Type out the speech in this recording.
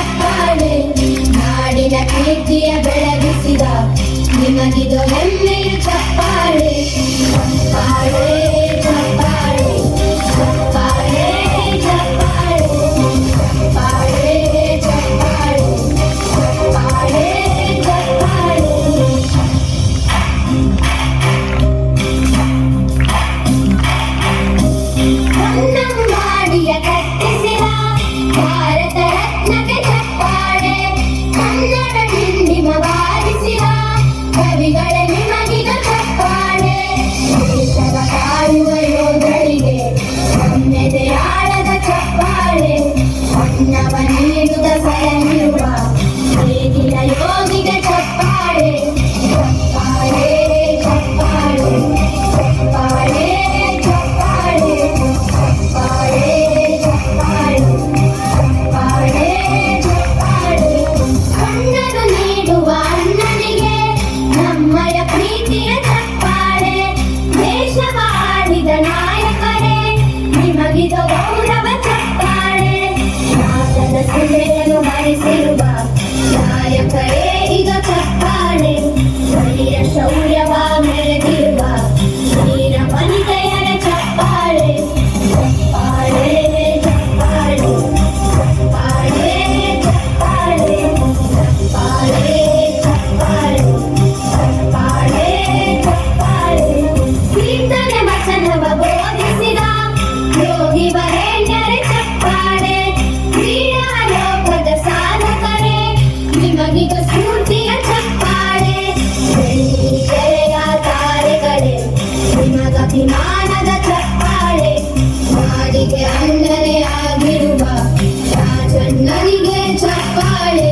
ಚಪ್ಪಾಳೆ ನಾಡಿನ ಕೀರ್ತಿಯ ಬೆಳಗಿಸಿದ ನಿಮಗಿದು ಹೆಮ್ಮೆಯ ಚಪ್ಪಾಳೆ ಚಪ್ಪಾಳೆ ಚಪ್ಪಾಳೆ ಚಪ್ಪಾಳೆ ಚಪ್ಪಾಳೆ ಚಪ್ಪಾಳೆ ಚಪ್ಪಾಳೆ ಚಪ್ಪಾಳೆ ಚಪ್ಪಾಳೆ ಕನ್ನಂಬಾಡಿಯ ಕಟ್ಟಿಸಿದ ಭಾರತ ರತ್ನಕ್ಕೆ ಚಪ್ಪಾಳೆ ಕನ್ನಡ ಡಿಂಡಿಮ ಬಾರಿಸಿದ ಕವಿಗಳ ನಿಮಗಿದ ಚಪ್ಪಾಳೆ ದೇಶದ ಕಾಯುವ ಯೋಧರಿಗೆ ನಮ್ಮೆದೆಯಾಳದ ಚಪ್ಪಾಳೆ ಅನ್ನವ ನೀಡುದ ಸಲಹಿರುವ ನೇಗಿಲ ಯೋಗಿಗೆ ಚಪ್ಪಾಳೆ ಚಪ್ಪಾಳೆ ಚಪ್ಪಾಳೆ ಚಪ್ಪಾಳೆ ಚಪ್ಪಾಳೆ ಚಪ್ಪಾಳೆ ಚಪ್ಪಾಳೆ ಚಪ್ಪಾಳೆ ಚಪ್ಪಾಳೆ ಕಣ್ಣನು ನೀಡುವ ಅಣ್ಣನಿಗೆ ನಮ್ಮಯ ಪ್ರೀತಿಯ ಚಪ್ಪಾಳೆ ದೇಶವ ಆಳಿದ ನಾಯಕರೇ ನಿಮಗಿದು ಗೌರವ ಚಪ್ಪಾಳೆ ನಾದದ ಸುಳೆಯನ್ನು ಹರಿಸಿರುವ ನಾಯಕರೇ ಈಗ ಚಪ್ಪಾಳೆ ಧೈರ್ಯ ಶೌರ್ಯವ ಮೆರೆದಿರುವ ವೀರ ವನಿತೆಯರ ಚಪ್ಪಾಳೆ ಚಪ್ಪಾಳೆ ಚಪ್ಪಾಳೆ ಚಪ್ಪಾಳೆ ಚಪ್ಪಾಳೆ ಚಪ್ಪಾಳೆ ಚಪ್ಪಾಳೆ ಚಪ್ಪಾಳೆ ಚಪ್ಪಾಳೆ ಕೀರ್ತನೆ ವಚನವ ಬೋಧಿಸಿದ ಯೋಗಿ ವರೇಣ್ಯರ ಚಪ್ಪಾಳೆ ಕ್ರೀಡಾ ಲೋಕದ ಸಾಧಕರೇ ನಿಮಗಿದು ಸ್ಫೂರ್ತಿಯ ಚಪ್ಪಾಳೆ ಬೆಳ್ಳಿ ತೆರೆಯ ತಾರೆಗಳೇ ನಿಮಗಭಿಮಾನದ ಚಪ್ಪಾಳೆ ನಾಡಿಗೆ ಅಣ್ಣನೇ ಆಗಿರುವ ರಾಜಣ್ಣನಿಗೆ ಚಪ್ಪಾಳೆ